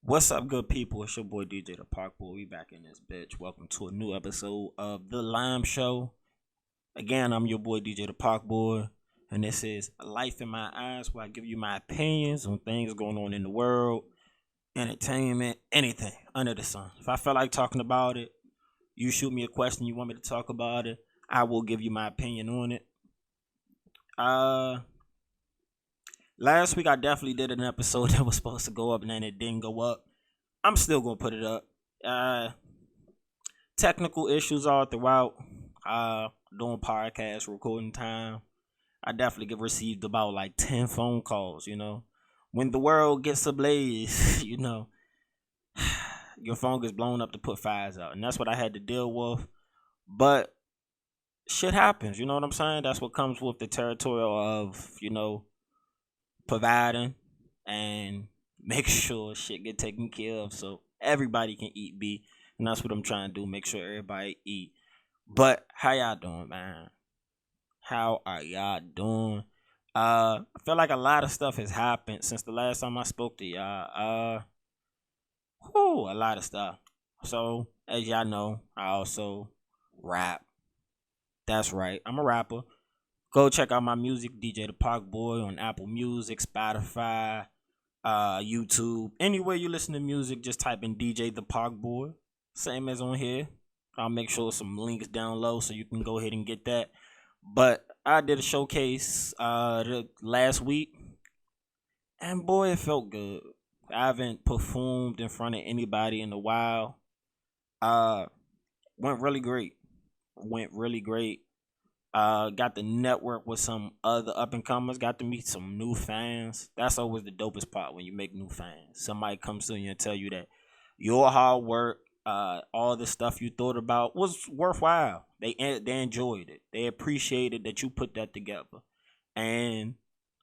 What's up, good people? It's your boy DJTheParkBoy. We back in this bitch. Welcome to a new episode of the L.I.M.E show. Again, I'm your boy DJTheParkBoy, and this is Life in My Eyes, where I give you my opinions on things going on in the world, entertainment, anything under the sun. If I feel like talking about it, you shoot me a question, you want me to talk about it, I will give you my opinion on it. Last week I definitely did an episode that was supposed to go up and then it didn't go up. I'm still gonna put it up. Technical issues all throughout. Doing podcast recording time. I definitely get received about like 10 phone calls, When the world gets ablaze, your phone gets blown up to put fires out. And that's what I had to deal with. But shit happens, you know what I'm saying? That's what comes with the territory of, providing and make sure shit get taken care of so everybody can eat B. And that's what I'm trying to do, make sure everybody eat. But how y'all doing, man? How are y'all doing? I feel like a lot of stuff has happened since the last time I spoke to y'all. A lot of stuff. So, as y'all know, I also rap. That's right, I'm a rapper. Go check out my music, DJTheParkBoy, on Apple Music, Spotify, YouTube. Anywhere you listen to music, just type in DJTheParkBoy. Same as on here. I'll make sure some links down low so you can go ahead and get that. But I did a showcase last week, and boy, it felt good. I haven't performed in front of anybody in a while. Went really great. Got to network with some other up and comers. Got to meet some new fans. That's always the dopest part when you make new fans. Somebody comes to you and tell you that your hard work, all the stuff you thought about was worthwhile. They enjoyed it. They appreciated that you put that together. And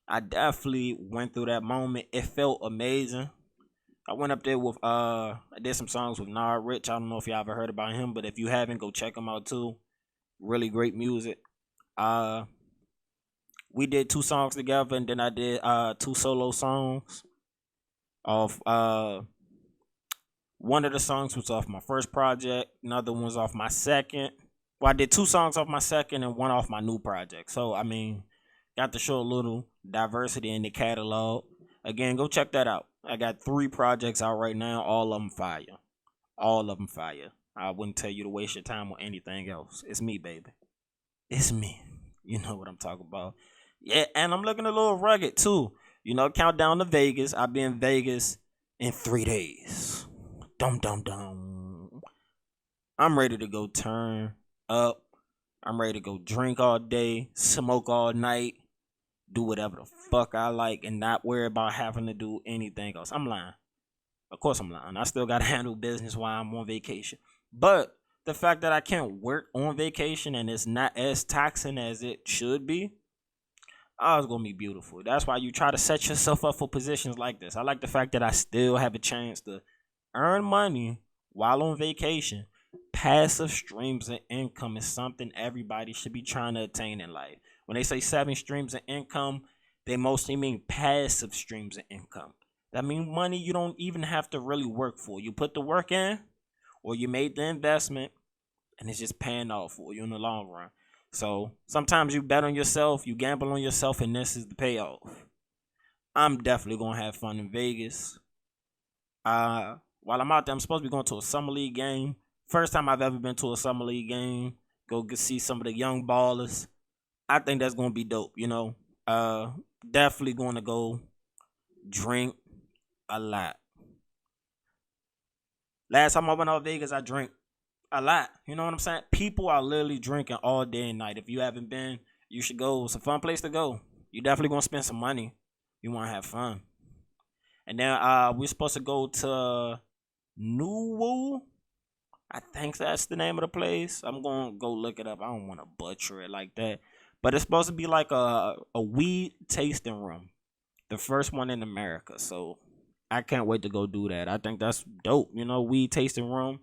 I definitely went through that moment. It felt amazing. I went up there with I did some songs with Rich. I don't know if y'all ever heard about him, but if you haven't, go check him out too. Really great music. We did 2 songs together, and then I did 2 solo songs. Off one of the songs was off my first project, another one was off my second. Well, I did 2 songs off my second and one off my new project. So got to show a little diversity in the catalog. Again, go check that out. I got 3 projects out right now, all of them fire. I wouldn't tell you to waste your time on anything else. It's me, baby. It's me. You know what I'm talking about. Yeah, and I'm looking a little rugged too. Countdown to Vegas. I'll be in Vegas in 3 days. Dum dum dum. I'm ready to go turn up. I'm ready to go drink all day, smoke all night, do whatever the fuck I like, and not worry about having to do anything else. I'm lying. Of course I'm lying. I still gotta handle business while I'm on vacation. But the fact that I can't work on vacation and it's not as taxing as it should be, it's gonna be beautiful. That's why you try to set yourself up for positions like this. I like the fact that I still have a chance to earn money while on vacation. Passive streams of income is something everybody should be trying to attain in life. When they say 7 streams of income, they mostly mean passive streams of income. That means money you don't even have to really work for. You put the work in, or you made the investment, and it's just paying off for you in the long run. So sometimes you bet on yourself, you gamble on yourself, and this is the payoff. I'm definitely going to have fun in Vegas. While I'm out there, I'm supposed to be going to a Summer League game. First time I've ever been to a Summer League game. Go see some of the young ballers. I think that's going to be dope, Definitely going to go drink a lot. Last time I went out to Vegas, I drank a lot. You know what I'm saying? People are literally drinking all day and night. If you haven't been, you should go. It's a fun place to go. You definitely gonna spend some money. You want to have fun. And then we're supposed to go to New. I think that's the name of the place. I'm gonna go look it up. I don't want to butcher it like that, but it's supposed to be like a weed tasting room, the first one in America. So I can't wait to go do that. I think that's dope. Weed tasting room.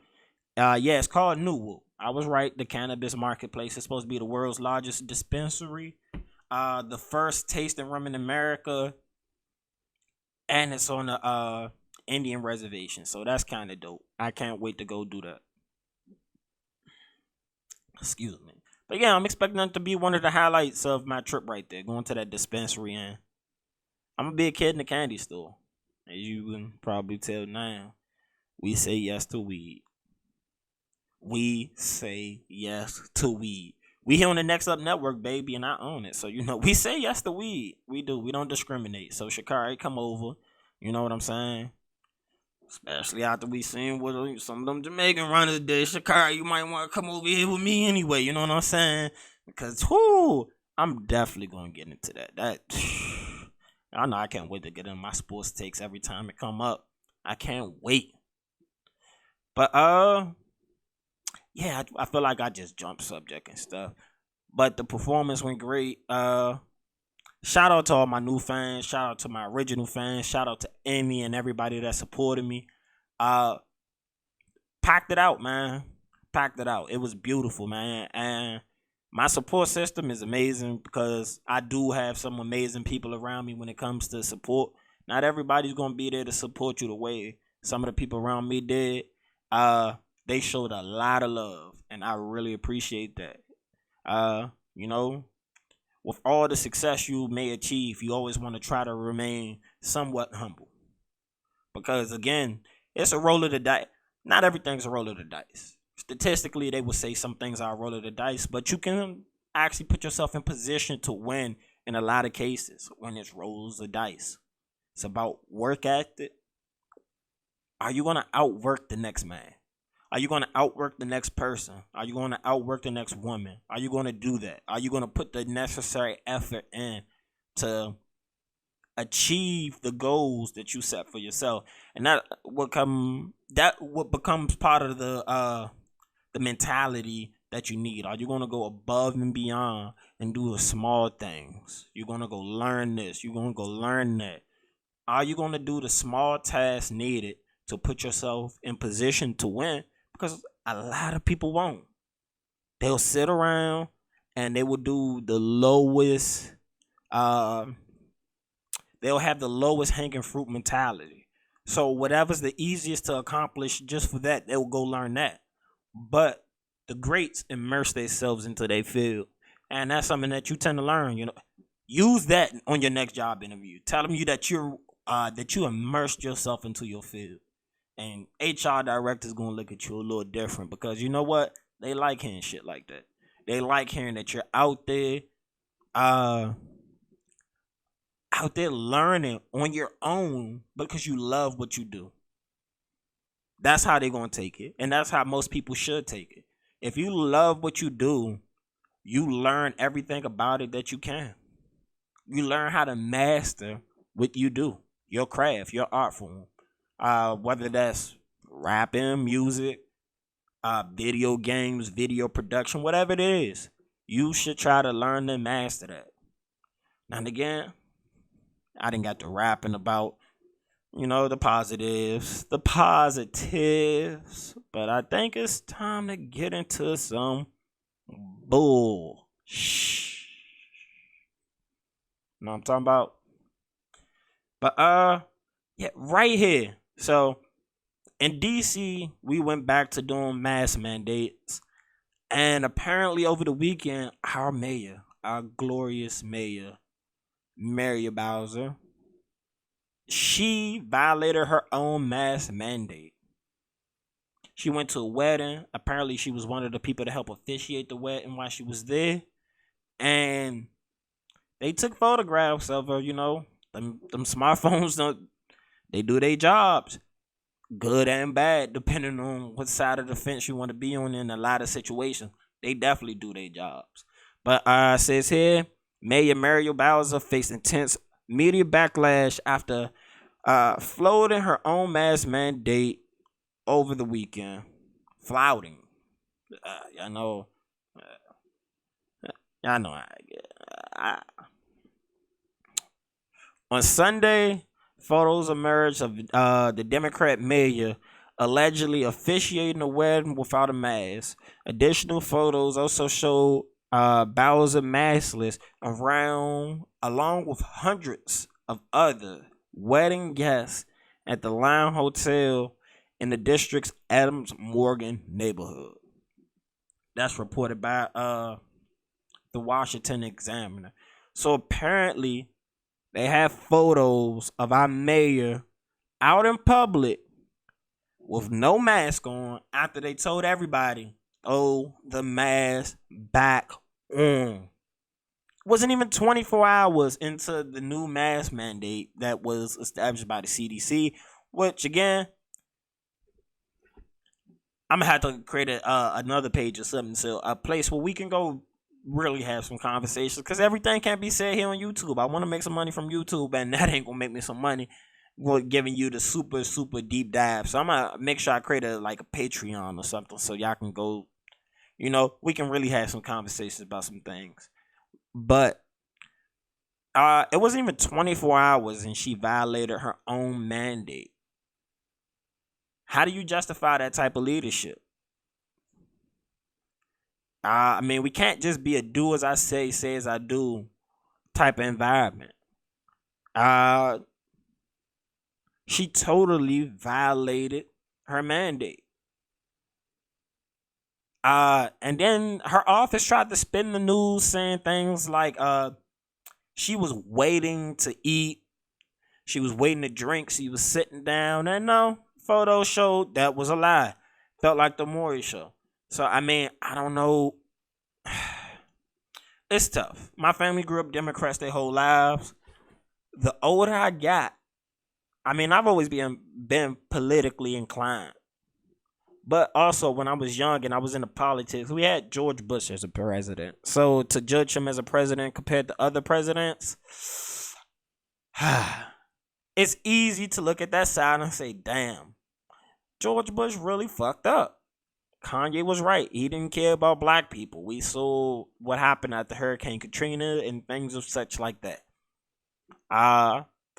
It's called New. I was right. The cannabis marketplace is supposed to be the world's largest dispensary. The first tasting room in America, and it's on the Indian reservation. So that's kind of dope. I can't wait to go do that. Excuse me. But yeah, I'm expecting that to be one of the highlights of my trip right there. Going to that dispensary, and I'm gonna be a kid in the candy store. As you can probably tell now, we say yes to weed. We say yes to weed. We here on the Next Up Network, baby, and I own it. So, we say yes to weed. We do. We don't discriminate. So, Shakari, come over. You know what I'm saying? Especially after we seen what some of them Jamaican runners did. Shakari, you might want to come over here with me anyway. You know what I'm saying? Because, I'm definitely going to get into that. I know I can't wait to get in my sports takes every time it come up. I can't wait. But, yeah, I feel like I just jumped subject and stuff. But the performance went great. Shout out to all my new fans. Shout out to my original fans. Shout out to Amy and everybody that supported me. Packed it out, man. Packed it out. It was beautiful, man. And my support system is amazing because I do have some amazing people around me when it comes to support. Not everybody's going to be there to support you the way some of the people around me did. They showed a lot of love, and I really appreciate that. With all the success you may achieve, you always want to try to remain somewhat humble. Because, again, it's a roll of the dice. Not everything's a roll of the dice. Statistically, they would say some things are a roll of the dice, but you can actually put yourself in position to win in a lot of cases when it's rolls of dice. It's about work ethic. Are you going to outwork the next man? Are you going to outwork the next person? Are you going to outwork the next woman? Are you going to do that? Are you going to put the necessary effort in to achieve the goals that you set for yourself? And that what becomes part of the mentality that you need. Are you going to go above and beyond and do the small things? You're going to go learn this. You're going to go learn that. Are you going to do the small tasks needed to put yourself in position to win? Because a lot of people won't. They'll sit around and they will do the lowest, they'll have the lowest hanging fruit mentality. So whatever's the easiest to accomplish just for that, they'll go learn that. But the greats immerse themselves into their field. And that's something that you tend to learn, Use that on your next job interview. Tell them that you immersed yourself into your field. And HR director's going to look at you a little different because you know what? They like hearing shit like that. They like hearing that you're out there learning on your own because you love what you do. That's how they're going to take it. And that's how most people should take it. If you love what you do, you learn everything about it that you can. You learn how to master what you do, your craft, your art form. Whether that's rapping, music, video games, video production, whatever it is, you should try to learn and master that. Now and again, I didn't got to rapping about, the positives, but I think it's time to get into some bull. Know what I'm talking about? But yeah, right here. So, in D.C., we went back to doing mask mandates. And apparently over the weekend, our mayor, our glorious mayor, Mary Bowser, she violated her own mask mandate. She went to a wedding. Apparently, she was one of the people to help officiate the wedding while she was there. And they took photographs of her, Them smartphones, they do their jobs, good and bad, depending on what side of the fence you want to be on in a lot of situations. They definitely do their jobs. But says here, Mayor Muriel Bowser faced intense media backlash after floating her own mask mandate over the weekend. Flouting. Y'all know On Sunday, photos emerged of the Democrat mayor allegedly officiating a wedding without a mask. Additional photos also showed Bowser maskless along with hundreds of other wedding guests at the L.I.M.E Hotel in the district's Adams Morgan neighborhood. That's reported by the Washington Examiner. So apparently they have photos of our mayor out in public with no mask on after they told everybody, "Oh, the mask back on." Wasn't even 24 hours into the new mask mandate that was established by the CDC, which again, I'm gonna have to create another page or something, so a place where we can go really have some conversations, because everything can't be said here on YouTube. I want to make some money from YouTube, and that ain't gonna make me some money giving you the super deep dive. So I'm gonna make sure I create a Patreon or something, so y'all can go. We can really have some conversations about some things. But it wasn't even 24 hours, and she violated her own mandate. How do you justify that type of leadership? We can't just be a do as I say as I do type of environment. She totally violated her mandate. And then her office tried to spin the news saying things like she was waiting to eat, she was waiting to drink, she was sitting down, and no, photos showed that was a lie. Felt like the Maury show. So I don't know. It's tough. My family grew up Democrats their whole lives. The older I got, I've always been politically inclined. But also, when I was young and I was into politics, we had George Bush as a president. So to judge him as a president compared to other presidents, it's easy to look at that side and say, damn, George Bush really fucked up. Kanye was right. He didn't care about black people. We saw what happened after Hurricane Katrina and things of such like that.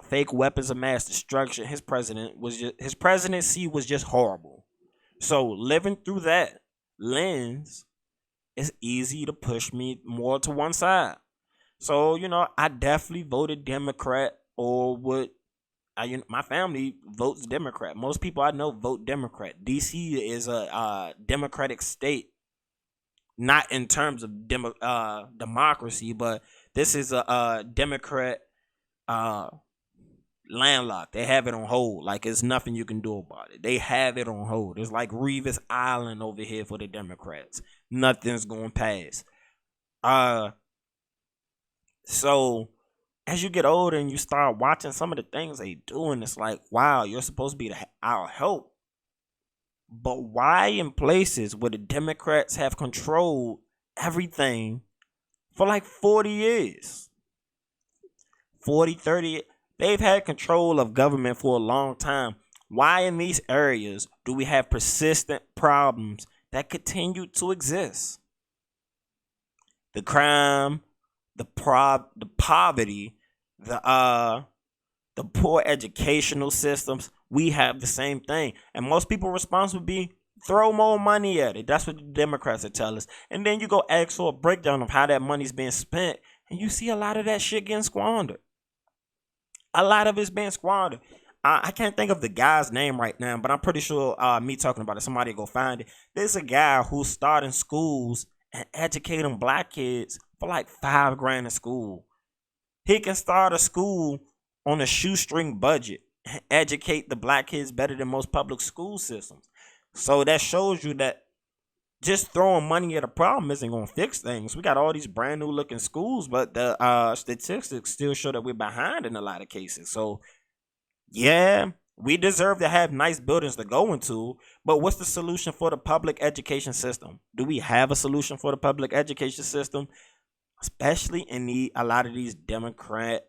Fake weapons of mass destruction. His presidency was just horrible. So living through that lens, it's easy to push me more to one side. So I definitely voted Democrat, or my family votes Democrat. Most people I know vote Democrat. DC is a Democratic state, not in terms of democracy, but this is a Democrat landlocked. They have it on hold. Like, it's nothing you can do about it. They have it on hold. It's like Revis Island over here for the Democrats. Nothing's going past. So as you get older and you start watching some of the things they do, and it's like, wow, you're supposed to be our help. But why in places where the Democrats have controlled everything for like 40 years? 40, 30, they've had control of government for a long time. Why in these areas do we have persistent problems that continue to exist? The crime, the poverty, the poor educational systems, we have the same thing. And most people's response would be, throw more money at it. That's what the Democrats would tell us. And then you go ask for a breakdown of how that money's being spent, and you see a lot of that shit getting squandered. A lot of it's being squandered. I can't think of the guy's name right now, but I'm pretty sure me talking about it, somebody go find it. There's a guy who's starting schools and educating black kids for like $5,000 a school. He can start a school on a shoestring budget and educate the black kids better than most public school systems. So that shows you that just throwing money at a problem isn't going to fix things. We got all these brand new looking schools, but the statistics still show that we're behind in a lot of cases. So yeah, we deserve to have nice buildings to go into, but what's the solution for the public education system? Do we have a solution for the public education system? Especially in a lot of these democratic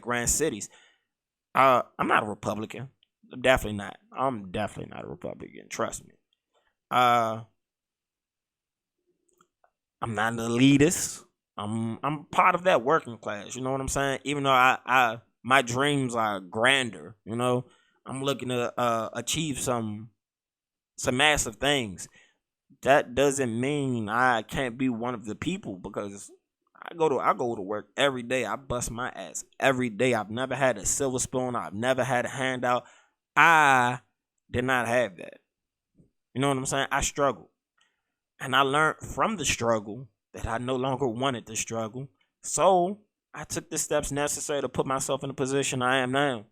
grand cities. I'm not a Republican. Definitely not. I'm definitely not a Republican. Trust me. I'm not an elitist. I'm part of that working class. You know what I'm saying? Even though I my dreams are grander. I'm looking to achieve some massive things. That doesn't mean I can't be one of the people, because I go to work every day. I bust my ass every day. I've never had a silver spoon. I've never had a handout. I did not have that. You know what I'm saying? I struggled. And I learned from the struggle that I no longer wanted to struggle. So I took the steps necessary to put myself in the position I am now.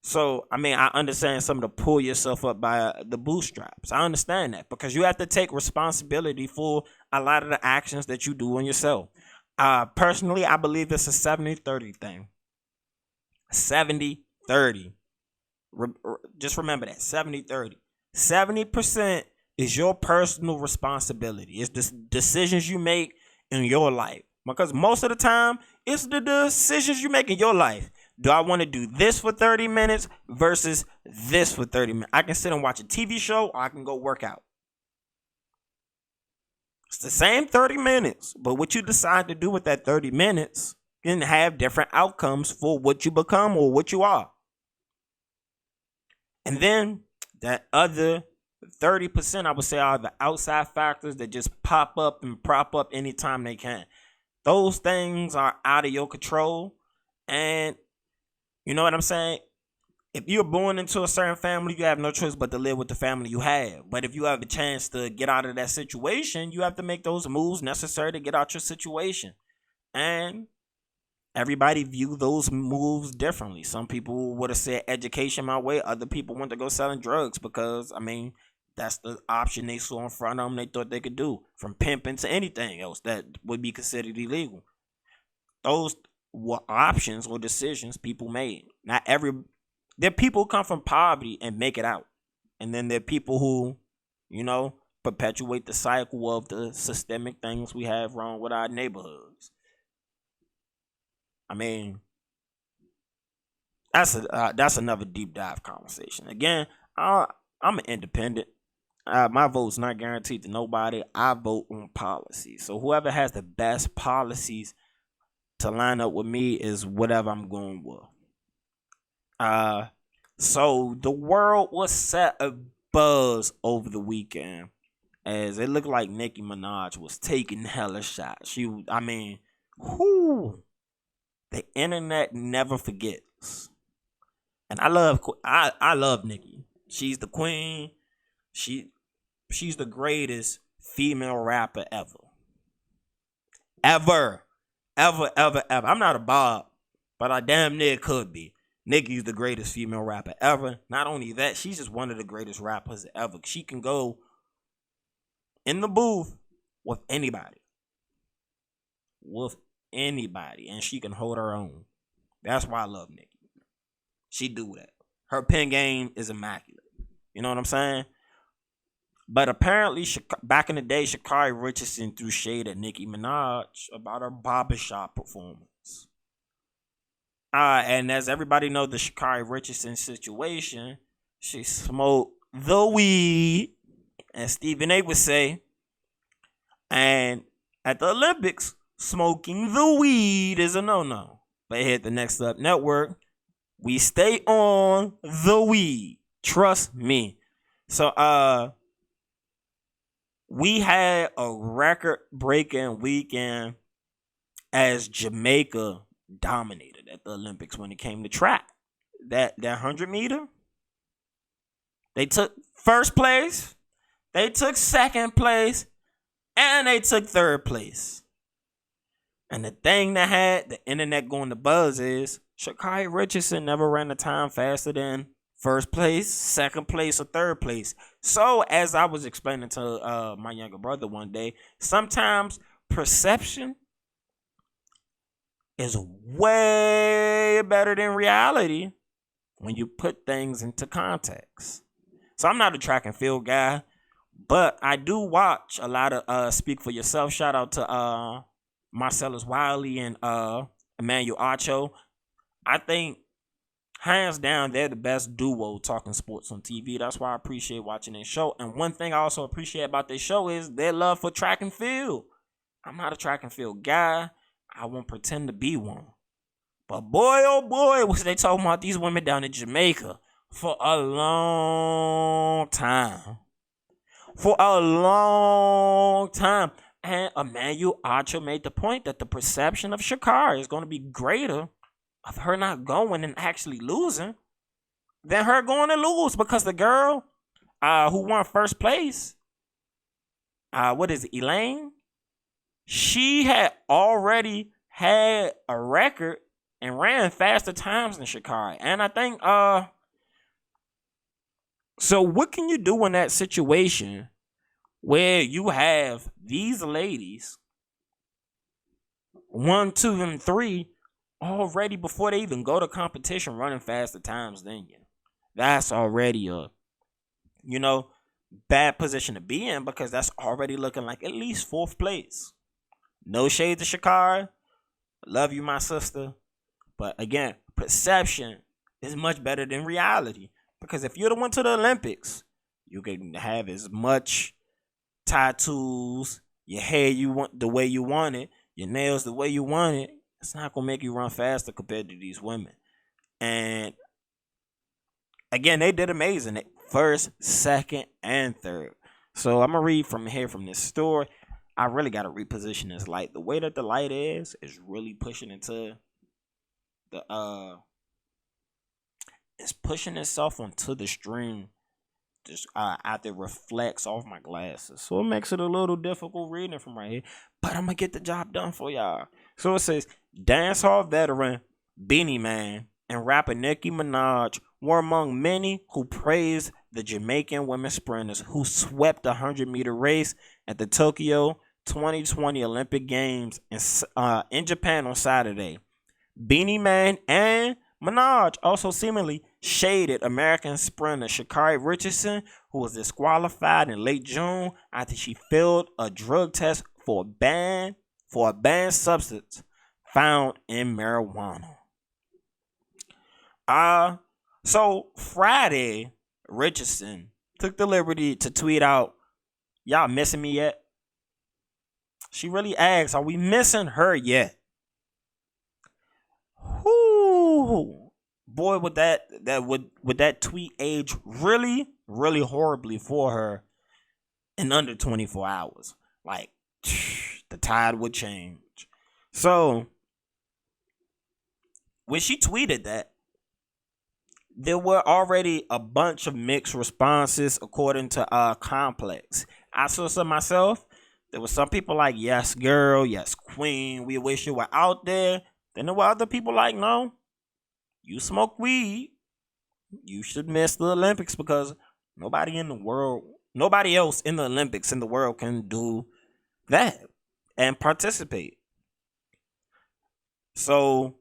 So, I mean, I understand some of the pull yourself up by the bootstraps. I understand that because you have to take responsibility for a lot of the actions that you do on yourself. Personally, I believe it's a 70-30 thing. 70-30. Just remember that, 70-30. 70% is your personal responsibility. It's the decisions you make in your life. Because most of the time, it's the decisions you make in your life. Do I want to do this for 30 minutes versus this for 30 minutes? I can sit and watch a TV show or I can go work out. It's the same 30 minutes, but what you decide to do with that 30 minutes can have different outcomes for what you become or what you are. And then that other 30%, I would say, are the outside factors that just pop up and prop up anytime they can. Those things are out of your control. And you know what I'm saying? If you're born into a certain family, you have no choice but to live with the family you have. But if you have a chance to get out of that situation, you have to make those moves necessary to get out your situation. And everybody view those moves differently. Some people would have said education my way. Other people want to go selling drugs because, I mean, that's the option they saw in front of them. They thought they could do, from pimping to anything else that would be considered illegal. Those were options or decisions people made. There are people who come from poverty and make it out. And then there are people who, perpetuate the cycle of the systemic things we have wrong with our neighborhoods. I mean, that's another deep dive conversation. Again, I'm an independent. My vote's not guaranteed to nobody. I vote on policy. So whoever has the best policies to line up with me is whatever I'm going with. So the world was set abuzz over the weekend as it looked like Nicki Minaj was taking hella shots. The internet never forgets. And I love Nicki. She's the queen. She's the greatest female rapper ever. Ever. I'm not a Bob, but I damn near could be. Nicki's the greatest female rapper ever. Not only that, she's just one of the greatest rappers ever. She can go in the booth with anybody. And she can hold her own. That's why I love Nicki. She do that. Her pen game is immaculate. You know what I'm saying? But apparently, back in the day, Sha'Carri Richardson threw shade at Nicki Minaj about her barbershop performance. And as everybody knows, the Sha'Carri Richardson situation, she smoked the weed, as Stephen A would say. And at the Olympics, smoking the weed is a no-no. But here at the Next Up Network, we stay on the weed. Trust me. So, we had a record-breaking weekend as Jamaica dominated at the Olympics when it came to track. That 100-meter, they took first place, they took second place, and they took third place. And the thing that had the internet going to buzz is Sha'Carri Richardson never ran a time faster than first place, second place, or third place. So, as I was explaining to my younger brother one day, sometimes perception is way better than reality when you put things into context. So, I'm not a track and field guy, but I do watch a lot of Speak for Yourself. Shout out to Marcellus Wiley and Emmanuel Acho. I think hands down, they're the best duo talking sports on TV. That's why I appreciate watching their show. And one thing I also appreciate about their show is their love for track and field. I'm not a track and field guy. I won't pretend to be one. But boy, oh boy, was they talking about these women down in Jamaica for a long time. For a long time. And Emmanuel Archer made the point that the perception of Shakari is going to be greater of her not going and actually losing than her going to lose, because the girl who won first place, what is it, Elaine? She had already had a record and ran faster times than Shakari. And I think, so what can you do in that situation where you have these ladies, 1, 2, and 3, already before they even go to competition running faster times than you? That's already a, bad position to be in, because that's already looking like at least 4th place. No shade to Shakari. Love you, my sister. But again, perception is much better than reality. Because if you'd have went to the Olympics, you can have as much tattoos, your hair you want the way you want it, your nails the way you want it. It's not gonna make you run faster compared to these women. And again, they did amazing. 1st, 2nd, and 3rd. So I'm gonna read from here from this story. I really gotta reposition this light. The way that the light is really pushing into the it's pushing itself onto the stream, just after it reflects off my glasses, so it makes it a little difficult reading from right here, but I'm gonna get the job done for y'all. So it says, dancehall veteran Beanie Man and rapper Nicki Minaj were among many who praised the Jamaican women sprinters who swept the 100-meter race at the Tokyo 2020 Olympic Games in Japan on Saturday. Beanie Man and Minaj also seemingly shaded American sprinter Sha'Carri Richardson, who was disqualified in late June after she failed a drug test for a banned substance found in marijuana. So Friday, Richardson took the liberty to tweet out, "Y'all missing me yet?" She really asked, "Are we missing her yet?" Whoo, boy, would that tweet age really, really horribly for her in under 24 hours. Like, the tide would change. So when she tweeted that, there were already a bunch of mixed responses according to Complex. I saw some myself. There were some people like, "Yes, girl, yes, queen, we wish you were out there." Then there were other people like, "No, you smoke weed, you should miss the Olympics, because nobody else in the Olympics in the world can do that and participate." So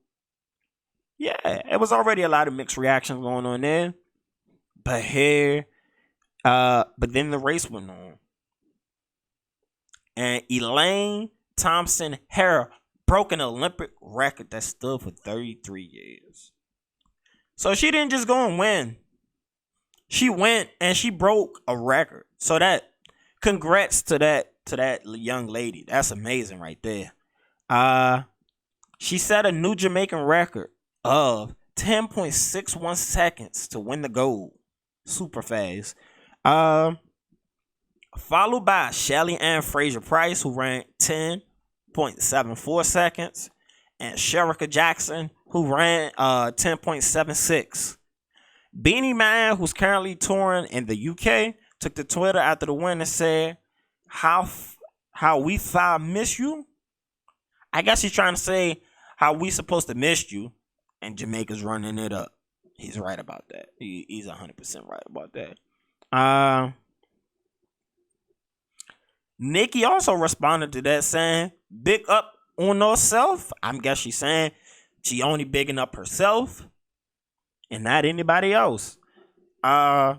yeah, it was already a lot of mixed reactions going on there. But then the race went on. And Elaine Thompson Hare broke an Olympic record that stood for 33 years. So she didn't just go and win. She went and she broke a record. So congrats to that young lady. That's amazing right there. She set a new Jamaican record of 10.61 seconds to win the gold. Super fast. Followed by Shelly Ann Fraser Price, who ran 10.74 seconds, and Sherika Jackson, who ran 10.76. Beanie Man, who's currently touring in the UK, took to Twitter after the win and said, how we five miss you? I guess he's trying to say how we supposed to miss you, and Jamaica's running it up. He's right about that. He's 100% right about that. Nicki also responded to that saying, "Big up on herself." I guess she's saying she only bigging up herself and not anybody else. Yeah,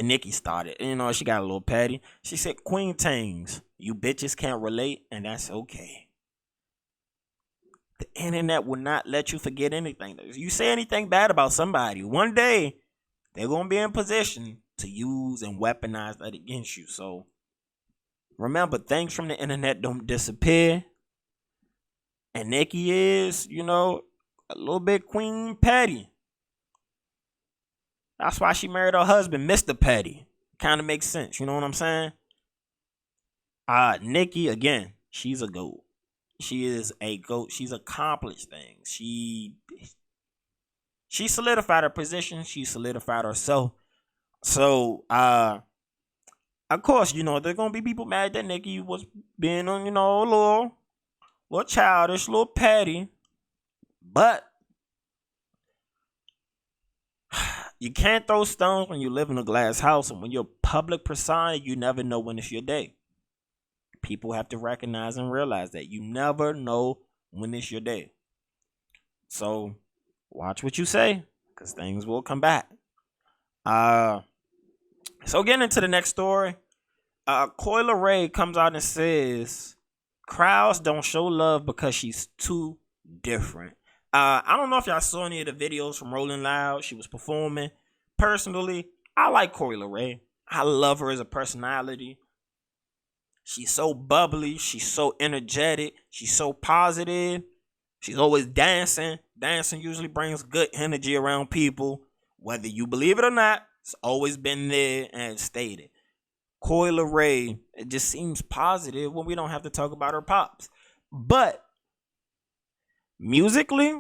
Nicki started. She got a little petty. She said, "Queen Tangs, you bitches can't relate, and that's okay. The internet will not let you forget anything. You say anything bad about somebody, one day they're going to be in position to use and weaponize that against you. So remember, things from the internet don't disappear." And Nicki is, a little bit Queen Petty. That's why she married her husband, Mr. Petty. Kind of makes sense. You know what I'm saying? Nicki, again, she's a GOAT. She is a GOAT. She's accomplished things. She solidified her position. She solidified herself. So, of course, there's gonna be people mad that Nicki was being on, a little childish, a little petty. But you can't throw stones when you live in a glass house, and when you're a public persona, you never know when it's your day. People have to recognize and realize that you never know when it's your day. So watch what you say, because things will come back. So getting into the next story, Coi LeRay comes out and says crowds don't show love because she's too different. I don't know if y'all saw any of the videos from Rolling Loud. She was performing. Personally, I like Coi LeRay. I love her as a personality. She's so bubbly. She's so energetic. She's so positive. She's always dancing. Dancing usually brings good energy around people. Whether you believe it or not, it's always been there and stated. Coi LeRay, it just seems positive when we don't have to talk about her pops. But musically,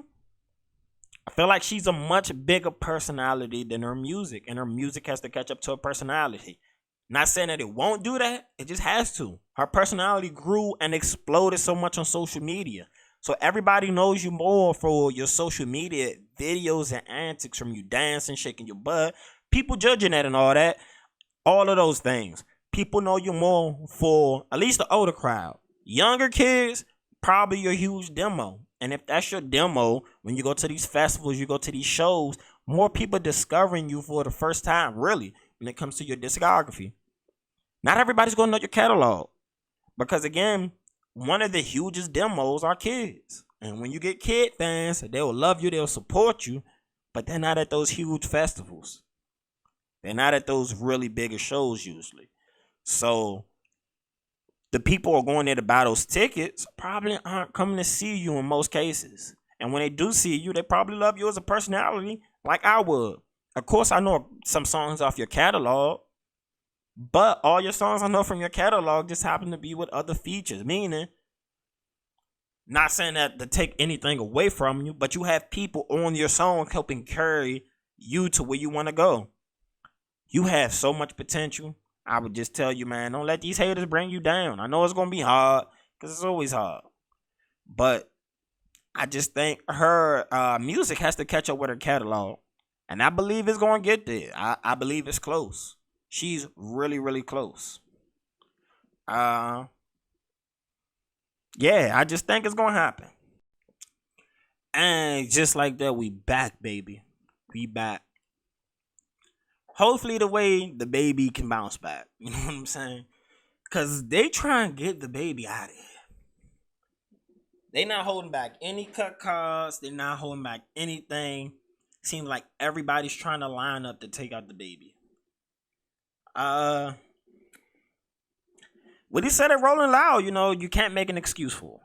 I feel like she's a much bigger personality than her music. And her music has to catch up to her personality. Not saying that it won't do that. It just has to. Her personality grew and exploded so much on social media. So everybody knows you more for your social media videos and antics, from you dancing, shaking your butt, people judging that and all that. All of those things. People know you more for at least the older crowd. Younger kids, probably your huge demo. And if that's your demo, when you go to these festivals, you go to these shows, more people discovering you for the first time, really, when it comes to your discography. Not everybody's going to know your catalog. Because again, one of the hugest demos are kids. And when you get kid fans, they'll love you, they'll support you, but they're not at those huge festivals. They're not at those really bigger shows usually. So the people who are going there to buy those tickets probably aren't coming to see you in most cases. And when they do see you, they probably love you as a personality like I would. Of course, I know some songs off your catalog, but all your songs I know from your catalog just happen to be with other features. Meaning, not saying that to take anything away from you, but you have people on your song helping carry you to where you want to go. You have so much potential. I would just tell you, man, don't let these haters bring you down. I know it's going to be hard, because it's always hard. But I just think her music has to catch up with her catalog. And I believe it's going to get there. I believe it's close. She's really, really close. Yeah, I just think it's going to happen. And just like that, we back, baby. We back. Hopefully the way DaBaby can bounce back. You know what I'm saying? Because they try and get DaBaby out of here. They not holding back any cut cards. They're not holding back anything. Seems like everybody's trying to line up to take out DaBaby. What he said at Rolling Loud, you can't make an excuse for.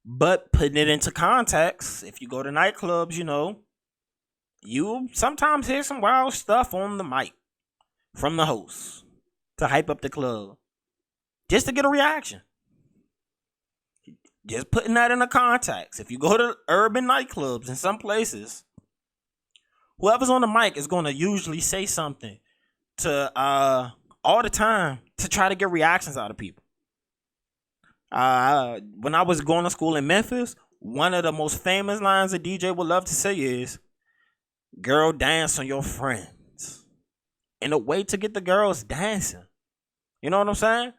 But putting it into context, if you go to nightclubs, you sometimes hear some wild stuff on the mic from the host to hype up the club, just to get a reaction. Just putting that in a context. If you go to urban nightclubs in some places, whoever's on the mic is going to usually say something to all the time to try to get reactions out of people. When I was going to school in Memphis, one of the most famous lines a DJ would love to say is, "Girl, dance on your friends." And a way to get the girls dancing. You know what I'm saying?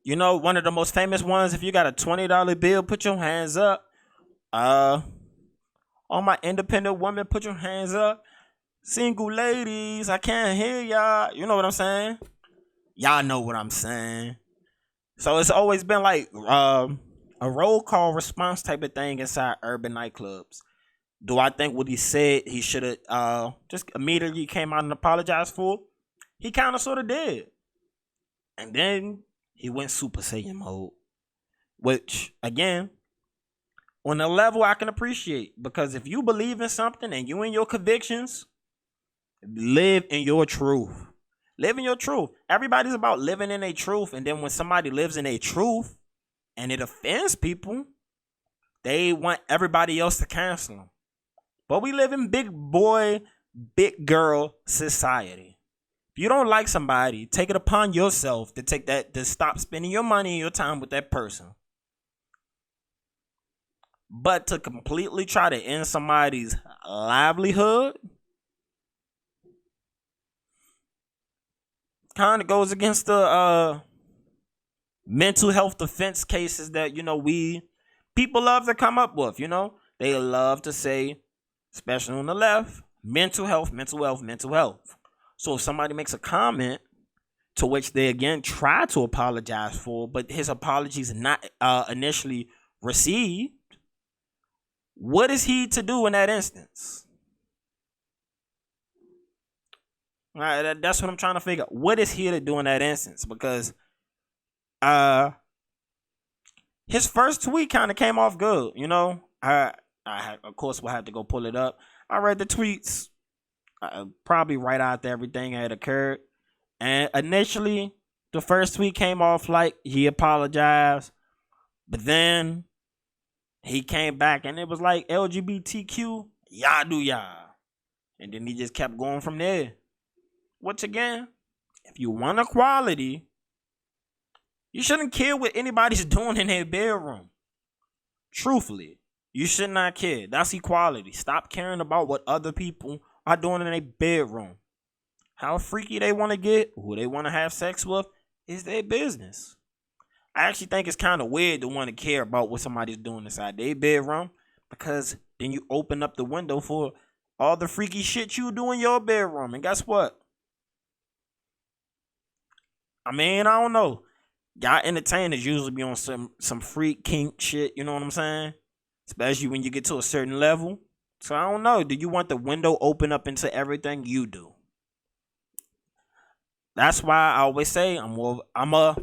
One of the most famous ones, if you got a $20 bill, put your hands up. All my independent women, put your hands up. Single ladies, I can't hear y'all. You know what I'm saying? Y'all know what I'm saying. So it's always been like a roll call response type of thing inside urban nightclubs. Do I think what he said he should have just immediately came out and apologized for? He kind of sort of did. And then he went Super Saiyan mode. Which, again, on a level I can appreciate. Because if you believe in something and you in your convictions, Live in your truth. Live in your truth. Everybody's about living in their truth. And then when somebody lives in their truth and it offends people, they want everybody else to cancel them. But we live in big boy, big girl society. If you don't like somebody, take it upon yourself to stop spending your money and your time with that person. But to completely try to end somebody's livelihood kind of goes against the mental health defense cases that, people love to come up with, They love to say, especially on the left, mental health, mental health, mental health. So if somebody makes a comment to which they again try to apologize for, but his apologies are not initially received, what is he to do in that instance? That's what I'm trying to figure out. What is he to do in that instance? Because his first tweet kind of came off good, I of course will have to go pull it up. I read the tweets probably right after everything had occurred. And initially, the first tweet came off like he apologized. But then he came back and it was like LGBTQ, y'all do y'all. And then he just kept going from there. Which again, if you want equality, you shouldn't care what anybody's doing in their bedroom. Truthfully, you should not care. That's equality. Stop caring about what other people are doing in their bedroom. How freaky they want to get, who they want to have sex with, is their business. I actually think it's kind of weird to want to care about what somebody's doing inside their bedroom, because then you open up the window for all the freaky shit you do in your bedroom. And guess what? I don't know. Y'all entertainers usually be on some freak kink shit, you know what I'm saying? Especially when you get to a certain level. So I don't know. Do you want the window open up into everything you do? That's why I always say I'm a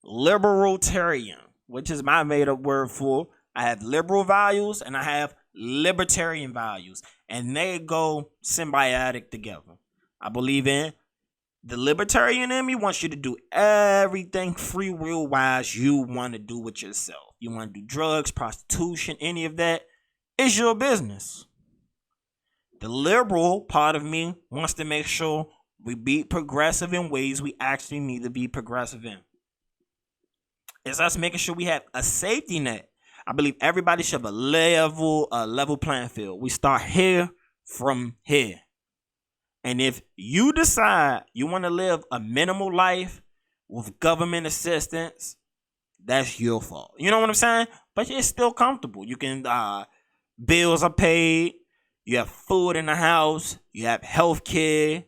libertarian, which is my made up word for I have liberal values and I have libertarian values. And they go symbiotic together. I believe in the libertarian in me wants you to do everything free will wise you want to do with yourself. You want to do drugs, prostitution, any of that. It's your business. The liberal part of me wants to make sure we be progressive in ways we actually need to be progressive in. It's us making sure we have a safety net. I believe everybody should have a level playing field. We start here from here. And if you decide you want to live a minimal life with government assistance, that's your fault. You know what I'm saying? But it's still comfortable. You can, bills are paid. You have food in the house. You have health care.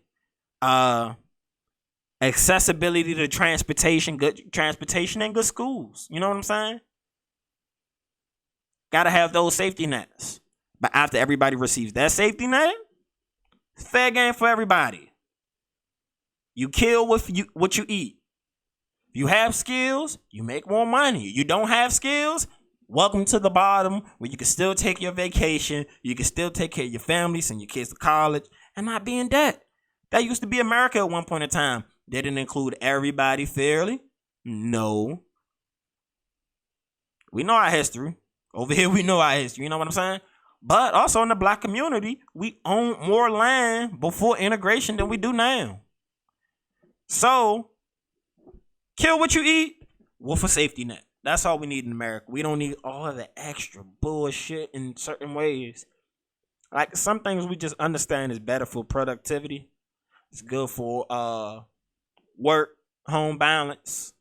Accessibility to transportation, good transportation and good schools. You know what I'm saying? Gotta have those safety nets. But after everybody receives that safety net, fair game for everybody. You kill what you eat. If you have skills, you make more money. You don't have skills, welcome to the bottom where you can still take your vacation. You can still take care of your family, send your kids to college, and not be in debt. That used to be America at one point in time. Didn't include everybody fairly. No. We know our history. Over here, we know our history. You know what I'm saying? But also in the black community, we own more land before integration than we do now. So, kill what you eat with a safety net. That's all we need in America. We don't need all of the extra bullshit in certain ways. Like some things we just understand is better for productivity. It's good for work, home balance.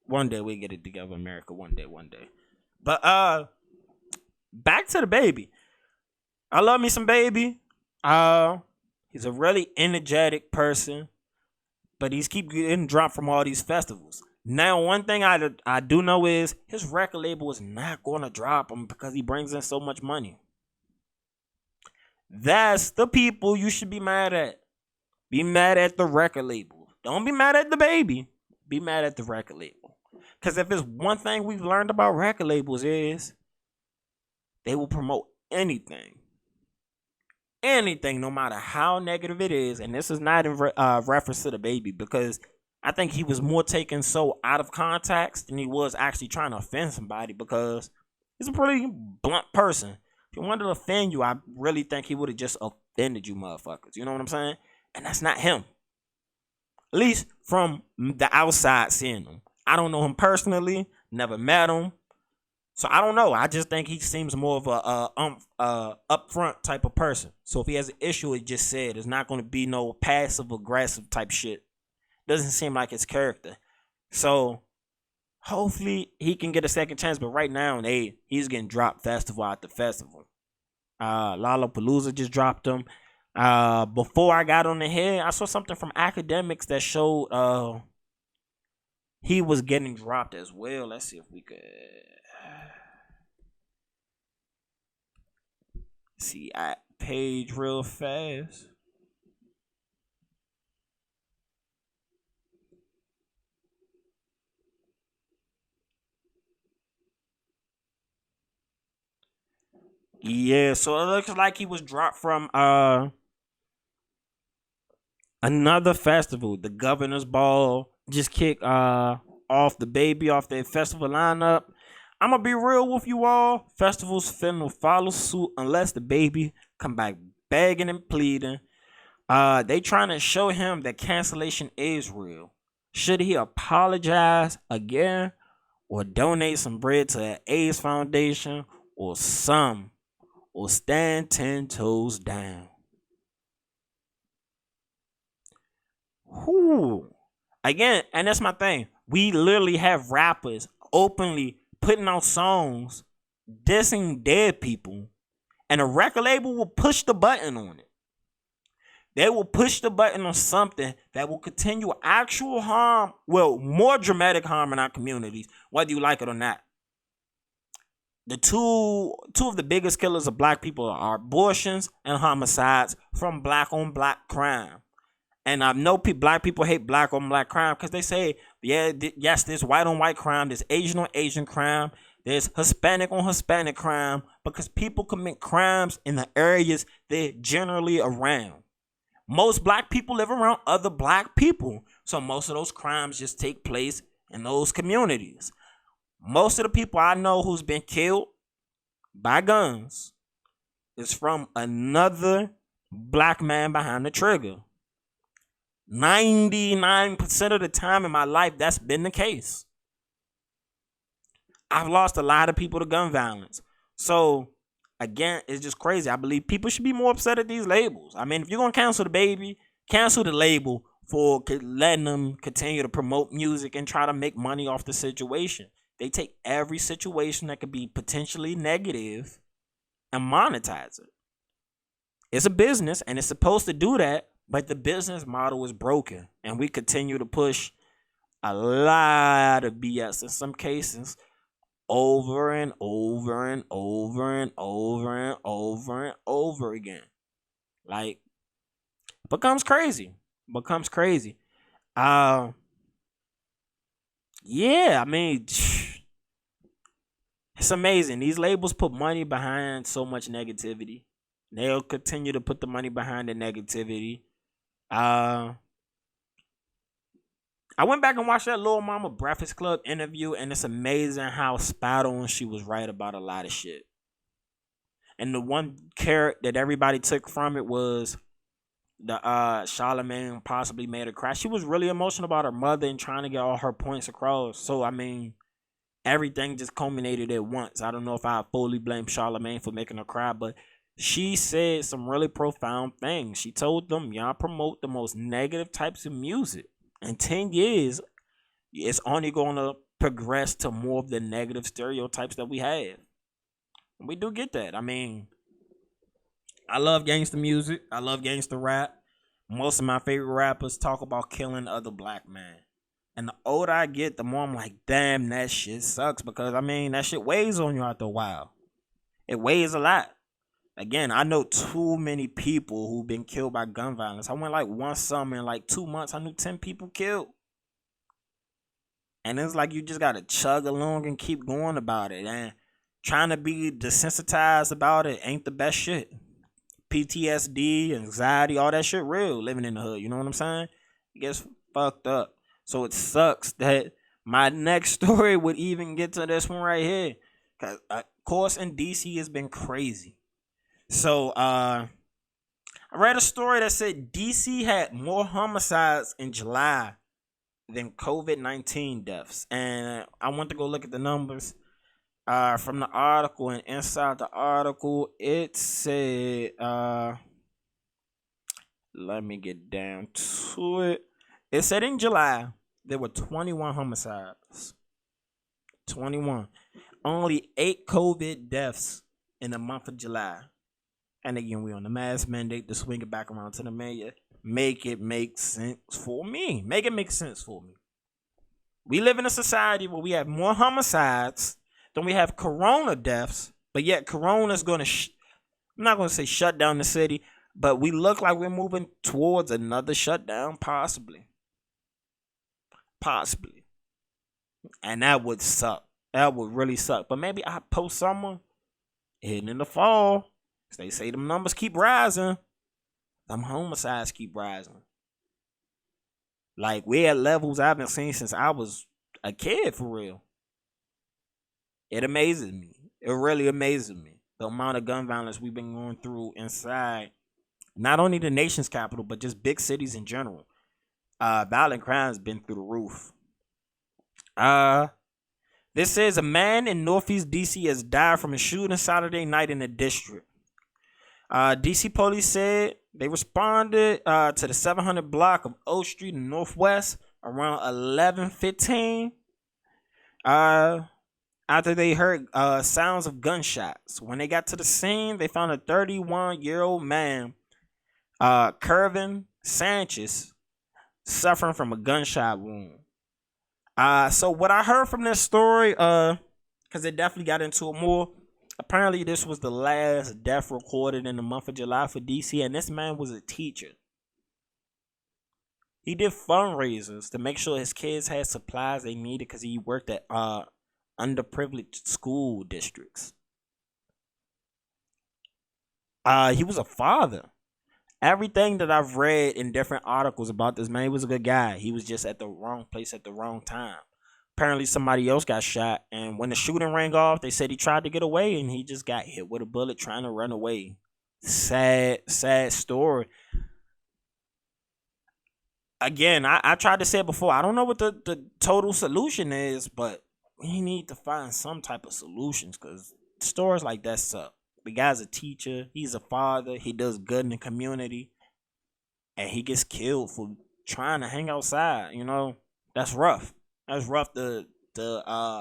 One day we get it together, America. One day. But back to DaBaby. I love me some Baby. He's a really energetic person, but he's keep getting dropped from all these festivals. Now, one thing I do know is his record label is not going to drop him because he brings in so much money. That's the people you should be mad at. Be mad at the record label. Don't be mad at DaBaby. Be mad at the record label. Because if there's one thing we've learned about record labels is they will promote anything. anything, no matter how negative it is, and this is not in reference to DaBaby, because I think he was more taken so out of context than he was actually trying to offend somebody, because he's a pretty blunt person. If he wanted to offend you, I really think he would have just offended you motherfuckers. You know what I'm saying? And that's not him. At least from the outside seeing him. I don't know him personally, never met him. So I don't know. I just think he seems more of a upfront type of person. So if he has an issue, it just said it's not going to be no passive aggressive type shit. Doesn't seem like his character. So hopefully he can get a second chance. But right now, he's getting dropped festival after festival. Lollapalooza just dropped him. Before I got on the head, I saw something from academics that showed he was getting dropped as well. Let's see if we could see I page real fast. Yeah, so it looks like he was dropped from another festival. The Governor's Ball just kicked off DaBaby off their festival lineup. I'm gonna be real with you all. Festivals finna follow suit unless DaBaby come back begging and pleading. They trying to show him that cancellation is real. Should he apologize again or donate some bread to an AIDS foundation or stand 10 toes down? Whoo. Again, and that's my thing. We literally have rappers openly putting out songs dissing dead people, and a record label will push the button on it. They will push the button on something that will continue actual harm, well, more dramatic harm in our communities, whether you like it or not. The two of the biggest killers of black people are abortions and homicides from black on black crime. And I know black people hate black on black crime because they say, yes, there's white on white crime, there's Asian on Asian crime, there's Hispanic on Hispanic crime, because people commit crimes in the areas they're generally around. Most black people live around other black people, so most of those crimes just take place in those communities. Most of the people I know who's been killed by guns is from another black man behind the trigger. 99% of the time in my life, that's been the case. I've lost a lot of people to gun violence. So, again, it's just crazy. I believe people should be more upset at these labels. I mean, if you're going to cancel DaBaby, cancel the label for letting them continue to promote music and try to make money off the situation. They take every situation that could be potentially negative and monetize it. It's a business, and it's supposed to do that. But the business model is broken, and we continue to push a lot of BS in some cases over and over and over and over and over and over again. Like, becomes crazy. Yeah, I mean, it's amazing. These labels put money behind so much negativity. They'll continue to put the money behind the negativity. I went back and watched that Lil Mama Breakfast Club interview, and it's amazing how spot on she was right about a lot of shit. And the one carrot that everybody took from it was the Charlamagne possibly made her cry. She was really emotional about her mother and trying to get all her points across. So I mean, everything just culminated at once. I don't know if I fully blame Charlamagne for making her cry, but she said some really profound things. She told them, y'all promote the most negative types of music. In 10 years, it's only going to progress to more of the negative stereotypes that we have. And we do get that. I mean, I love gangster music. I love gangster rap. Most of my favorite rappers talk about killing other black men. And the older I get, the more I'm like, damn, that shit sucks. Because, I mean, that shit weighs on you after a while. It weighs a lot. Again, I know too many people who've been killed by gun violence. I went like one summer in like 2 months. I knew 10 people killed. And it's like you just got to chug along and keep going about it. And trying to be desensitized about it ain't the best shit. PTSD, anxiety, all that shit real living in the hood. You know what I'm saying? It gets fucked up. So it sucks that my next story would even get to this one right here. Cause of course in DC has been crazy. So I read a story that said DC had more homicides in July than COVID-19 deaths. And I went to go look at the numbers. From the article, and inside the article, it said, let me get down to it. It said in July, there were 21 homicides. 21. Only 8 COVID deaths in the month of July. And again, we on the mask mandate to swing it back around to the mayor. Make it make sense for me. Make it make sense for me. We live in a society where we have more homicides than we have corona deaths, but yet corona is going to, I'm not going to say shut down the city, but we look like we're moving towards another shutdown, possibly. Possibly. And that would suck. That would really suck. But maybe I post summer heading in the fall. They say them numbers keep rising. Them homicides keep rising. Like, we're at levels I haven't seen since I was a kid, for real. It amazes me. It really amazes me. The amount of gun violence we've been going through inside not only the nation's capital, but just big cities in general. Violent crime has been through the roof. This says a man in Northeast DC has died from a shooting Saturday night in the district. DC police said they responded to the 700 block of O Street in Northwest around 11:15. After they heard sounds of gunshots. When they got to the scene, they found a 31-year-old man, Kervin Sanchez, suffering from a gunshot wound. So what I heard from this story, because it definitely got into it more, apparently this was the last death recorded in the month of July for DC, and this man was a teacher. He did fundraisers to make sure his kids had supplies they needed because he worked at underprivileged school districts. He was a father. Everything that I've read in different articles about this man, he was a good guy. He was just at the wrong place at the wrong time. Apparently somebody else got shot, and when the shooting rang off, they said he tried to get away and he just got hit with a bullet trying to run away. Sad story. Again, I tried to say it before. I don't know what the total solution is, but we need to find some type of solutions because stories like that suck. The guy's a teacher. He's a father. He does good in the community. And he gets killed for trying to hang outside. You know, that's rough. That's rough to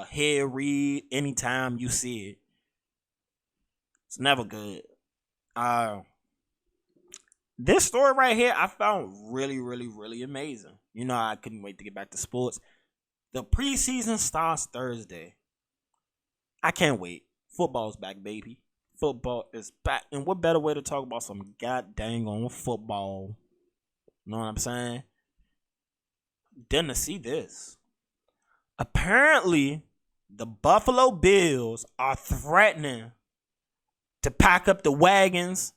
hear, read anytime you see it. It's never good. This story right here, I found really, really, really amazing. You know, I couldn't wait to get back to sports. The preseason starts Thursday. I can't wait. Football's back, baby. Football is back. And what better way to talk about some goddamn on football? You know what I'm saying? Then to see this. Apparently, the Buffalo Bills are threatening to pack up the wagons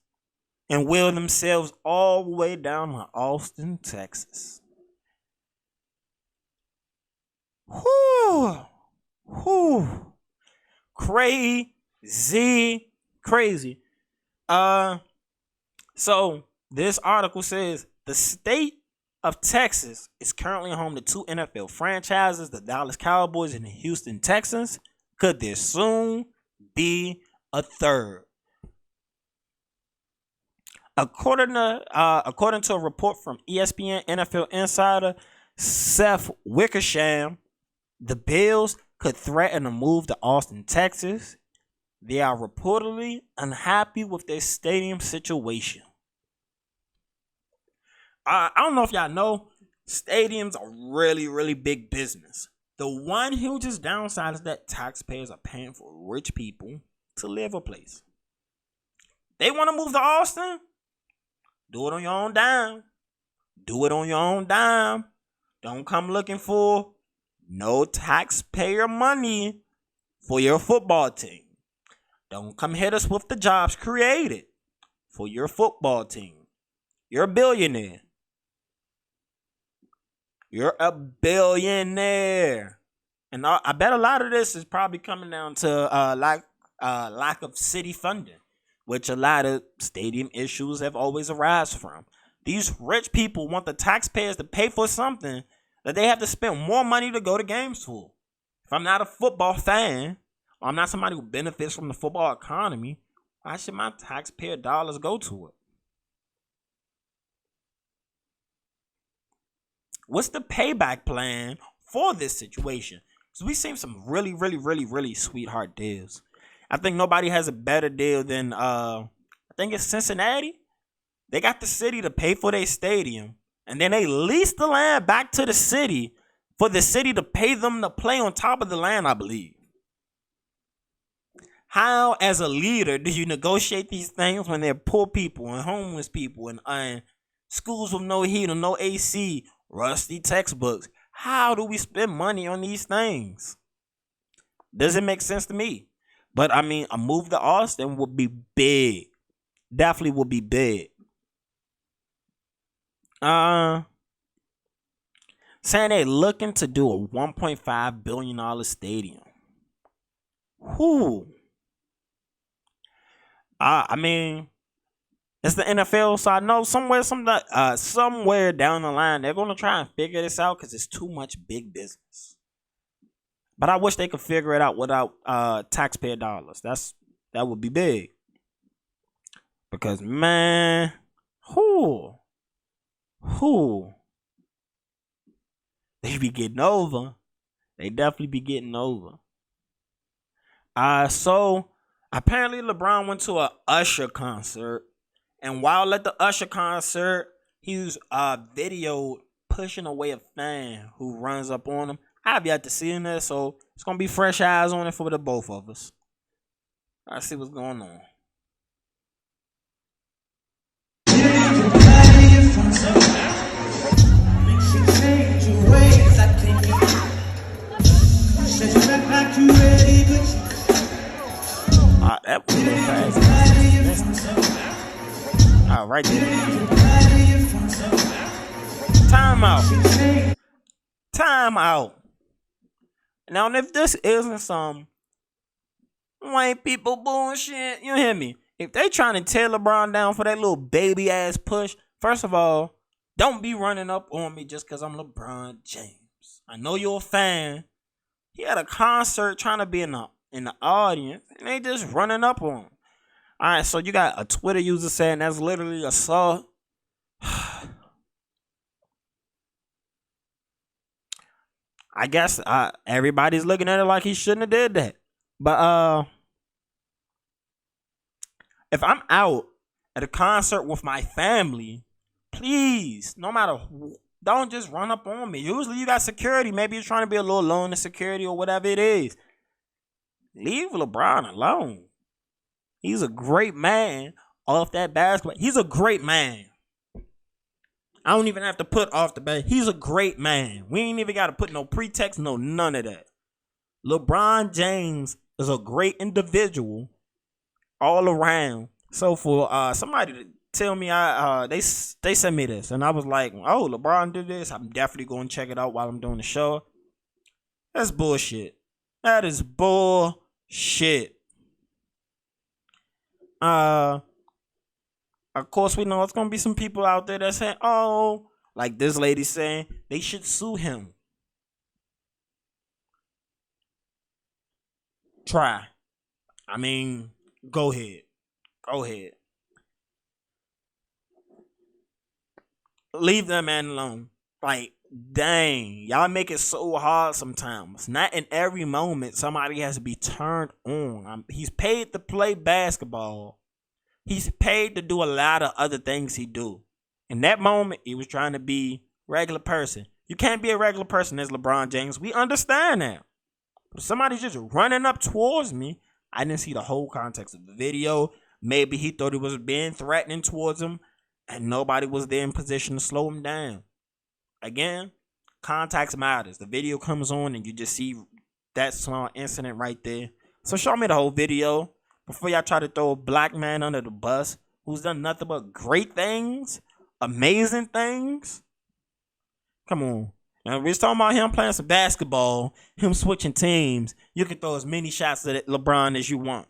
and wheel themselves all the way down to Austin, Texas. Whew. Crazy. So this article says the state of Texas is currently home to 2 NFL franchises, the Dallas Cowboys and the Houston Texans. Could there soon be a third? According to a report from ESPN NFL insider Seth Wickersham, the Bills could threaten to move to Austin, Texas. They are reportedly unhappy with their stadium situation. I don't know if y'all know, stadiums are really, really big business. The one hugest downside is that taxpayers are paying for rich people to live a place. They want to move to Austin? Do it on your own dime. Do it on your own dime. Don't come looking for no taxpayer money for your football team. Don't come hit us with the jobs created for your football team. You're a billionaire. You're a billionaire. And I bet a lot of this is probably coming down to lack of city funding, which a lot of stadium issues have always arisen from. These rich people want the taxpayers to pay for something that they have to spend more money to go to games for. If I'm not a football fan, or I'm not somebody who benefits from the football economy, why should my taxpayer dollars go to it? What's the payback plan for this situation? Because we've seen some really sweetheart deals. I think nobody has a better deal than, I think it's Cincinnati. They got the city to pay for their stadium, and then they lease the land back to the city for the city to pay them to play on top of the land, I believe. How, as a leader, do you negotiate these things when they're poor people and homeless people and schools with no heat or no AC, rusty textbooks? How do we spend money on these things? Doesn't make sense to me. But, I mean, a move to Austin would be big. Definitely would be big. Saying they looking to do a $1.5 billion stadium. Whoo. I mean, it's the NFL, so I know somewhere down the line they're gonna try and figure this out because it's too much big business. But I wish they could figure it out without taxpayer dollars. That would be big. Because man, who they be getting over. They definitely be getting over. So apparently LeBron went to a Usher concert, and while at the Usher concert, he was videoed pushing away a fan who runs up on him. I've yet to see this, so it's gonna be fresh eyes on it for the both of us. Let's see what's going on. That was a little fast. Right there. Time out. Now, if this isn't some white people bullshit, you hear me? If they trying to tear LeBron down for that little baby ass push, first of all, don't be running up on me just because I'm LeBron James. I know you're a fan. He had a concert trying to be in the audience, and they just running up on him. All right, so you got a Twitter user saying that's literally assault. I guess everybody's looking at it like he shouldn't have did that. But if I'm out at a concert with my family, please, no matter who, don't just run up on me. Usually you got security. Maybe you're trying to be a little low in the security or whatever it is. Leave LeBron alone. He's a great man off that basketball. He's a great man. I don't even have to put off the bat. He's a great man. We ain't even got to put no pretext, no none of that. LeBron James is a great individual all around. So for somebody to tell me they sent me this, and I was like, oh, LeBron did this, I'm definitely going to check it out while I'm doing the show. That's bullshit. That is bullshit. Of course, we know it's going to be some people out there that say, oh, like this lady saying they should sue him. Try. I mean, go ahead. Go ahead. Leave that man alone. Like, dang. Y'all make it so hard sometimes. Not in every moment somebody has to be turned on. He's paid to play basketball. He's paid to do a lot of other things he do. In that moment, he was trying to be a regular person. You can't be a regular person as LeBron James. We understand that. But somebody's just running up towards me. I didn't see the whole context of the video. Maybe he thought it was being threatening towards him, and nobody was there in position to slow him down. Again, context matters. The video comes on, and you just see that small incident right there. So show me the whole video before y'all try to throw a black man under the bus who's done nothing but great things, amazing things. Come on. Now, we're talking about him playing some basketball, him switching teams. You can throw as many shots at LeBron as you want.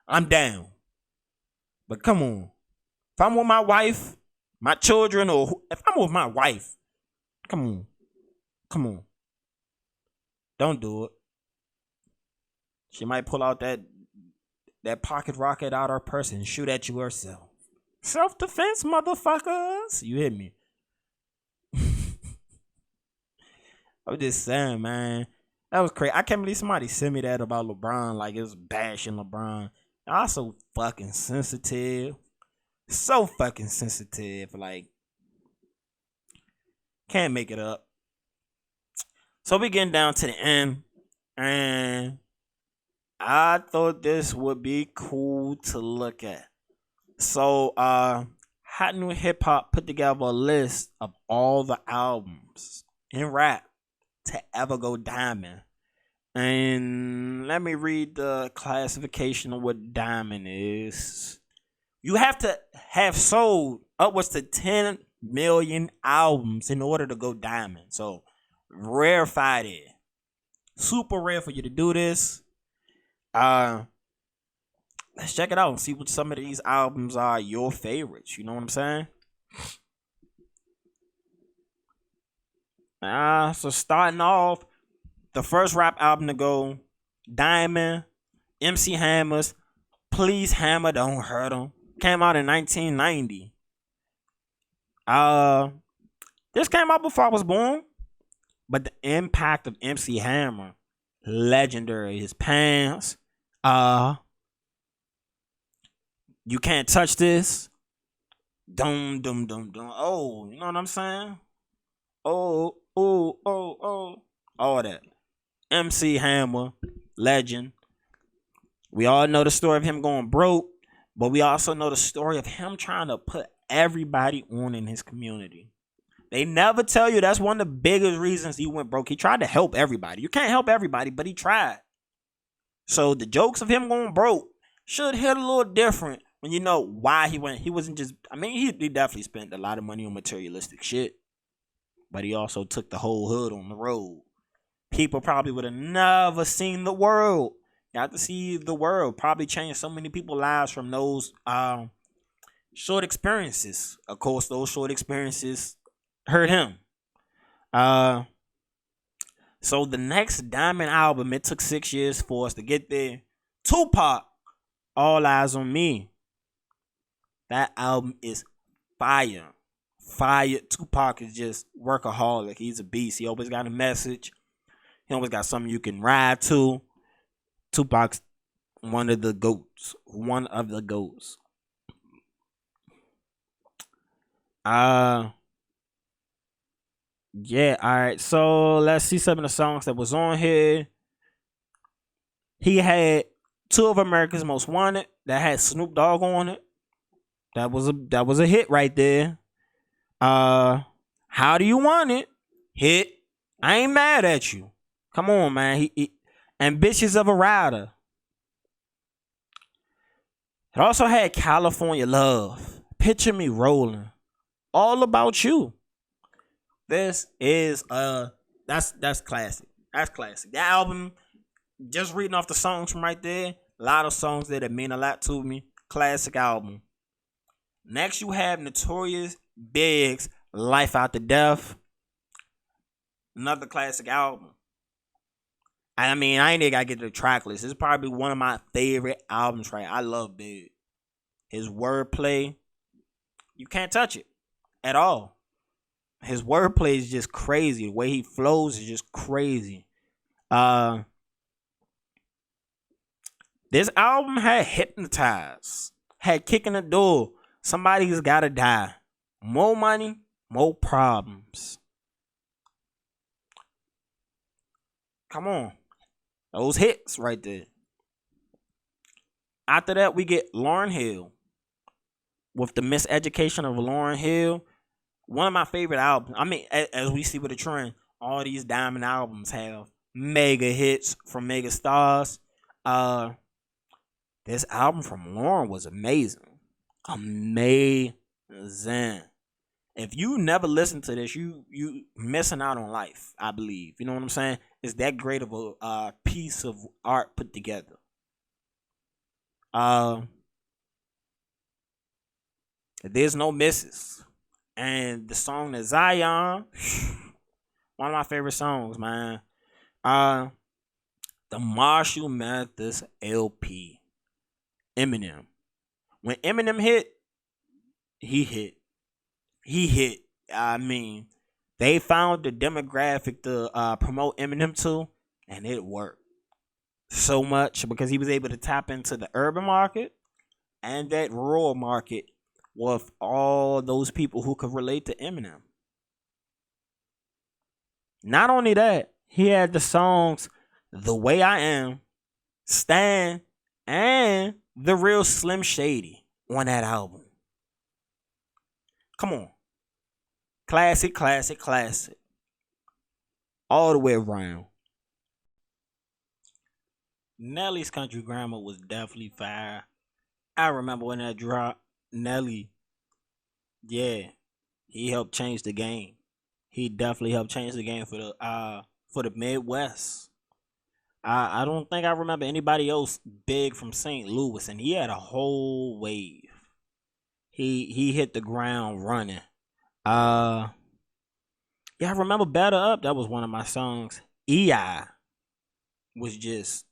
I'm down. But come on. If I'm with my wife, my children, or if I'm with my wife, come on. Come on. Don't do it. She might pull out that pocket rocket out her purse and shoot at you herself. Self-defense, motherfuckers. You hit me. I'm just saying, man. That was crazy. I can't believe somebody sent me that about LeBron. Like, it was bashing LeBron. I'm so fucking sensitive. So fucking sensitive. Like, can't make it up. So we getting down to the end. And I thought this would be cool to look at. So, Hot New Hip Hop put together a list of all the albums in rap to ever go diamond. And let me read the classification of what diamond is. You have to have sold upwards to 10 million albums in order to go diamond. So, rarefied it. Super rare for you to do this. Let's check it out and see what some of these albums are your favorites. You know what I'm saying? So starting off, the first rap album to go diamond, MC Hammer's Please Hammer Don't Hurt 'Em. Came out in 1990. This came out before I was born, but the impact of MC Hammer, legendary. His pants, You Can't Touch This, dum dum dum dum. Oh, you know what I'm saying? Oh, all that. MC Hammer, legend. We all know the story of him going broke, but we also know the story of him trying to put everybody on in his community. They never tell you that's one of the biggest reasons he went broke. He tried to help everybody. You can't help everybody, but he tried. So the jokes of him going broke should hit a little different when you know why he went. He wasn't just, I mean, he definitely spent a lot of money on materialistic shit, but he also took the whole hood on the road. People probably would have never seen the world. Got to see the world. Probably changed so many people's lives from those short experiences. Of course, those short experiences hurt him. So the next Diamond album, it took 6 years for us to get there. Tupac, All Eyes on Me. That album is fire. Fire. Tupac is just workaholic. He's a beast. He always got a message. He always got something you can ride to. Tupac's one of the GOATs. One of the GOATs. Yeah, alright. So let's see some of the songs that was on here. He had Two of America's Most Wanted that had Snoop Dogg on it. That was a hit right there. How Do You Want It? Hit. I ain't mad at you. Come on, man. He Ambitious of a Rider. It also had California Love, Picture Me Rolling, All About You. This is that's classic. That's classic. That album, just reading off the songs from right there, a lot of songs there that mean a lot to me. Classic album. Next, you have Notorious Big's Life After Death. Another classic album. I mean, I ain't even gotta get to the track list. It's probably one of my favorite albums, right? I love Big. His wordplay, you can't touch it at all. His wordplay is just crazy. The way he flows is just crazy. This album had Hypnotized, had Kicking the Door, Somebody's Gotta Die, More Money, More Problems. Come on. Those hits right there. After that, we get Lauryn Hill with The Miseducation of Lauryn Hill. One of my favorite albums. I mean, as we see with the trend, all these diamond albums have mega hits from mega stars. This album from Lauryn was amazing. Amazing. If you never listen to this, you missing out on life, I believe. You know what I'm saying? It's that great of a piece of art put together. There's no misses. And the song that Zion, one of my favorite songs, man. The Marshall Mathers LP. Eminem. When Eminem hit, he hit. He hit. I mean, they found the demographic to promote Eminem to, and it worked so much because he was able to tap into the urban market and that rural market with all those people who could relate to Eminem. Not only that, he had the songs The Way I Am, Stan, and The Real Slim Shady on that album. Come on. Classic, classic, classic. All the way around. Nelly's Country Grammar was definitely fire. I remember when that dropped. Nelly, yeah, he helped change the game. He definitely helped change the game for the Midwest. I don't think I remember anybody else big from St. Louis, and he had a whole wave. He hit the ground running. Yeah, I remember Better Up. That was one of my songs. EI was just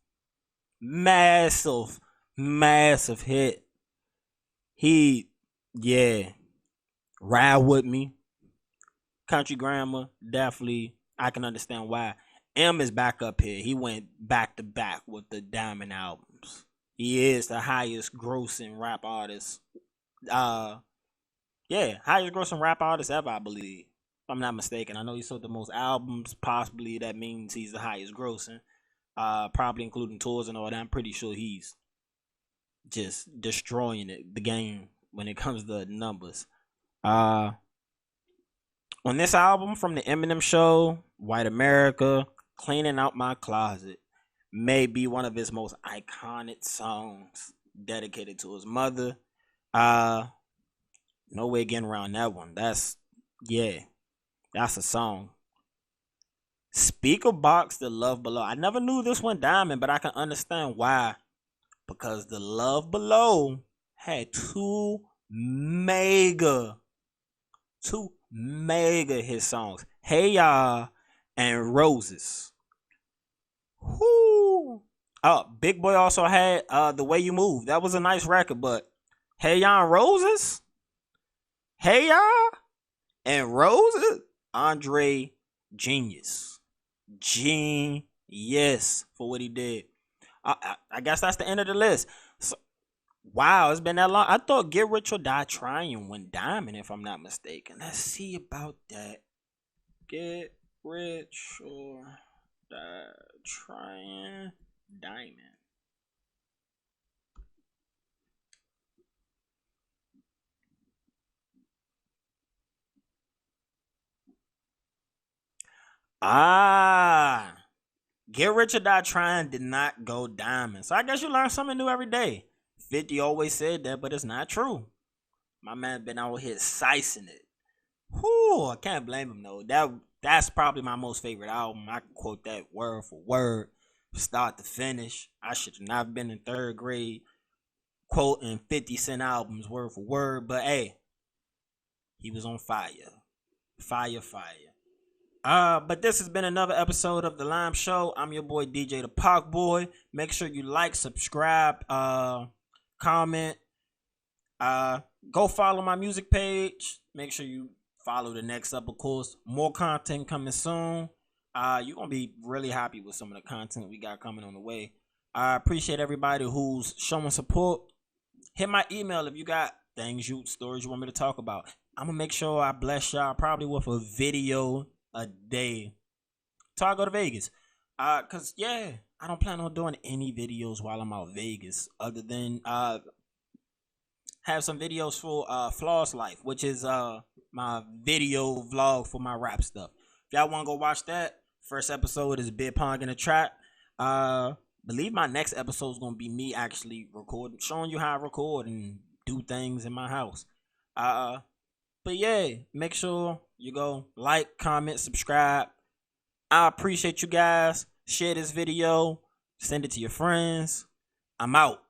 massive, massive hit. Yeah, Ride With Me. Country Grammar, definitely. I can understand why. M is back up here. He went back to back with the Diamond albums. He is the highest grossing rap artist. Highest grossing rap artist ever, I believe. If I'm not mistaken. I know he sold the most albums. Possibly that means he's the highest grossing. Probably including tours and all that. I'm pretty sure he's just destroying the game when it comes to numbers. On this album from the Eminem Show, White America, Cleaning Out My Closet may be one of his most iconic songs dedicated to his mother. No way getting around that one. That's a song. Speaker Box, The Love Below. I never knew this one diamond, but I can understand why. Because The Love Below had two mega hit songs. Hey Ya and Roses. Whoo. Big Boy also had The Way You Move. That was a nice record, but Hey Ya and Roses? Hey Ya and Roses? Andre, genius for what he did. I guess that's the end of the list. So, wow, it's been that long. I thought Get Rich or Die Trying went diamond, if I'm not mistaken. Let's see about that. Get Rich or Die Trying, diamond. Get Rich or Die Trying did not go diamond. So I guess you learn something new every day. 50 always said that, but it's not true. My man been out here sicing it. Whew, I can't blame him though. That's probably my most favorite album. I can quote that word for word, start to finish. I should have not been in third grade quoting 50 Cent albums word for word, but hey, he was on fire. Fire. But this has been another episode of The L.I.M.E Show. I'm your boy DJTheParkBoy. Make sure you like, subscribe, comment. Go follow my music page. Make sure you follow TheNextUp, of course. More content coming soon. You're going to be really happy with some of the content we got coming on the way. I appreciate everybody who's showing support. Hit my email if you got stories you want me to talk about. I'm going to make sure I bless y'all probably with a video a day till I go to Vegas. Cause I don't plan on doing any videos while I'm out Vegas other than have some videos for Floss Life, which is my video vlog for my rap stuff. If y'all want to go watch that, first episode is Big Pong in the Trap. Believe my next episode is gonna be me actually recording, showing you how I record and do things in my house. But yeah, make sure you go like, comment, subscribe. I appreciate you guys. Share this video. Send it to your friends. I'm out.